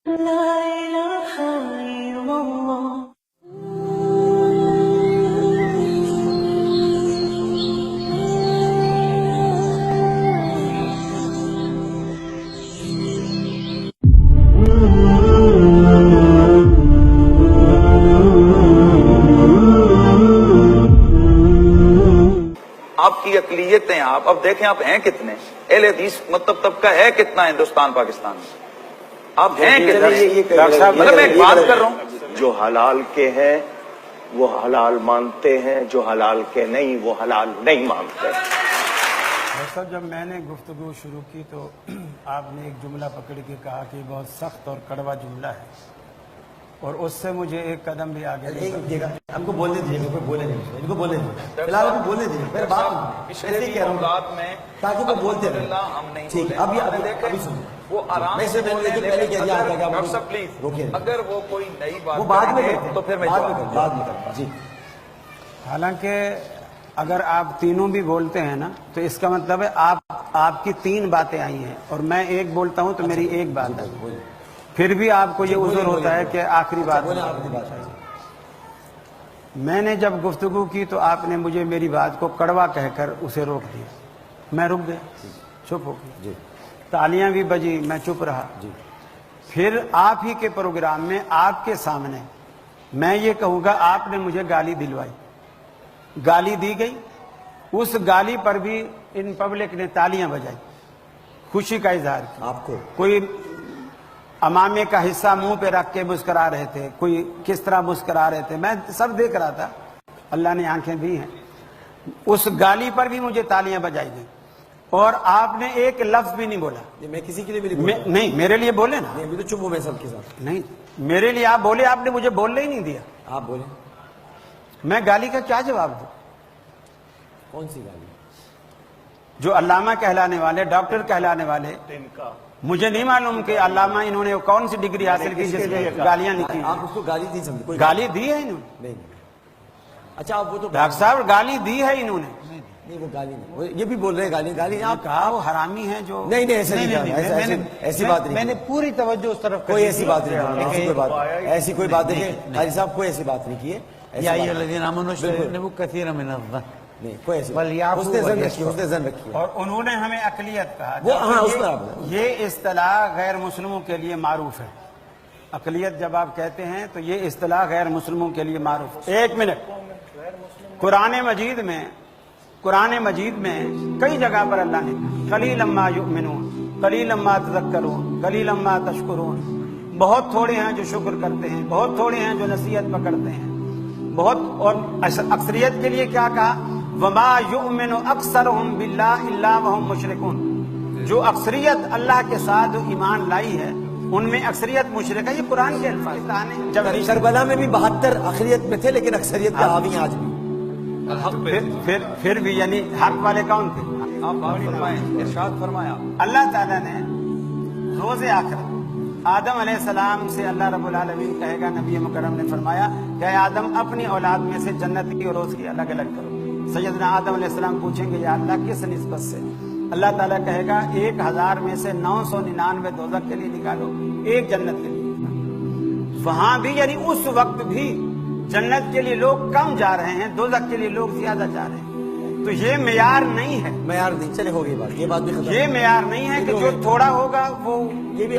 آپ کی اقلیتیں آپ اب دیکھیں آپ ہیں کتنے، اہل حدیث مطلب طبقہ ہے کتنا ہندوستان پاکستان میں، آپ ہیں کتنے؟ مطلب میں ایک بات کر رہا ہوں، جو حلال کے ہیں وہ حلال مانتے ہیں، جو حلال کے نہیں وہ حلال نہیں مانتے۔ صاحب جب میں نے گفتگو شروع کی تو آپ نے ایک جملہ پکڑ کے کہا کہ بہت سخت اور کڑوا جملہ ہے، اور اس سے مجھے ایک قدم بھی آگے نہیں۔ ہم کو بولنے دیجیے، میرے کو بولنے دیجیے، ان کو بولنے دیجیے، فی الحال کو بولنے دیجیے، میرے بات پچھلے کہہ رہا ہوں میں تاکہ وہ بولتے رہیں۔ ہم نہیں ٹھیک ہے، ابھی سنیں، وہ آرام میں سے سے بولیں، پہلے کہہ دیا لیکن آپ ڈاکٹر صاحب پلیز روکیے، اگر وہ کوئی نئی بات وہ بعد میں کریں کرتے ہیں، تو پھر میں بعد میں کرتے ہیں۔ جی حالانکہ اگر آپ تینوں بھی بولتے ہیں نا تو اس کا مطلب ہے آپ کی تین باتیں آئی ہیں اور میں ایک بولتا ہوں تو میری ایک بات ہے، پھر بھی آپ کو یہ عذر ہوتا ہے کہ آخری بات میں نے جب گفتگو کی تو آپ نے مجھے میری بات کو کڑوا کہہ کر اسے روک دیا، میں رک گیا، چپ ہو گیا، تالیاں بھی بجی، میں چپ رہا۔ پھر آپ ہی کے پروگرام میں آپ کے سامنے میں یہ کہوں گا آپ نے مجھے گالی دلوائی، گالی دی گئی، اس گالی پر بھی ان پبلک نے تالیاں بجائی، خوشی کا اظہار کیا۔ آپ کو کوئی امامے کا حصہ منہ پہ رکھ کے مسکرا رہے تھے، کوئی کس طرح مسکرا رہے تھے، میں سب دیکھ رہا تھا، اللہ نے آنکھیں دی ہیں۔ اس گالی پر بھی مجھے تالیاں بجائی گئی اور آپ نے ایک لفظ بھی نہیں بولا۔ میں کسی کے لیے بھی نہیں، نہیں میرے لیے بولے نا، ابھی تو چپ ہوں میں سب کے ساتھ۔ نہیں میرے لیے آپ بولے، آپ نے مجھے بولنے ہی نہیں دیا، آپ بولیں، میں گالی کا کیا جواب دوں؟ کون سی گالی؟ جو علامہ کہلانے والے، ڈاکٹر کہلانے والے، مجھے نہیں معلوم کہ علامہ انہوں نے کون سی ڈگری حاصل کی جس میں گالیاں لکھی، آپ اس کو گالی نہیں سمجھے؟ کوئی گالی دی ہے انہوں نے؟ نہیں۔ اچھا آپ وہ تو ڈاکٹر صاحب گالی دی ہے انہوں نے، نہیں وہ گالی نہیں، یہ بھی بول رہے ہیں گالی آپ کہا وہ حرامی ہے جو، نہیں ایسا نہیں کہا، ایسی بات نہیں، میں نے پوری توجہ اس طرف کوئی ایسی بات نہیں، ایسی کوئی بات نہیں، قاری صاحب کوئی ایسی بات نہیں کی ہے، یا ایھا الذین آمنوا اجتنبوا کثیرا من الظن، نہیں کوئی ایسی ولیعفوا اس نے ذہن رکھی ہے، اور انہوں نے ہمیں اقلیت کہا، وہ ہاں اس پر یہ اصطلاح غیر مسلموں کے لیے معروف ہے، اقلیت جب آپ کہتے ہیں تو یہ اصطلاح غیر مسلموں کے لیے معروف ہے۔ ایک منٹ، قرآن مجید میں کئی جگہ پر اللہ نے قلیلا ما یؤمنون، قلیلا ما تذکرون، قلیلا ما تشکرون، بہت تھوڑے ہیں جو شکر کرتے ہیں، بہت تھوڑے ہیں جو نصیحت پکڑتے ہیں، بہت، اور اکثریت کے لیے کیا کہا؟ وما یؤمن اکثرهم باللہ الا وهم مشرکون، جو اکثریت اللہ کے ساتھ ایمان لائی ہے ان میں اکثریت مشرک ہے، یہ قرآن کے الفاظ۔ جب کربلا میں بھی 72 اقلیت میں تھے لیکن اکثریت کا حاوی آج بھی، پھر بھی یعنی حق والے کون تھے؟ ارشاد فرمایا اللہ تعالیٰ نے روز آخرت آدم علیہ السلام سے اللہ رب العالمین کہے گا، نبی مکرم نے فرمایا کہ اے آدم اپنی اولاد میں سے جنت کی اور روز کی الگ الگ کرو۔ سیدنا آدم علیہ السلام پوچھیں گے یا اللہ کس نسبت سے؟ اللہ تعالیٰ کہے گا 1000 میں سے 999 دوزخ کے لیے نکالو، ایک جنت کے لیے۔ وہاں بھی یعنی اس وقت بھی جنت کے لیے لوگ کم جا رہے ہیں، دوزخ کے لیے لوگ زیادہ جا رہے ہیں، تو یہ معیار نہیں ہے، معیار نہیں، چلے ہو گئی بات، یہ بات بھی ختم، یہ معیار نہیں ہے کہ جو تھوڑا ہوگا وہ یہ بھی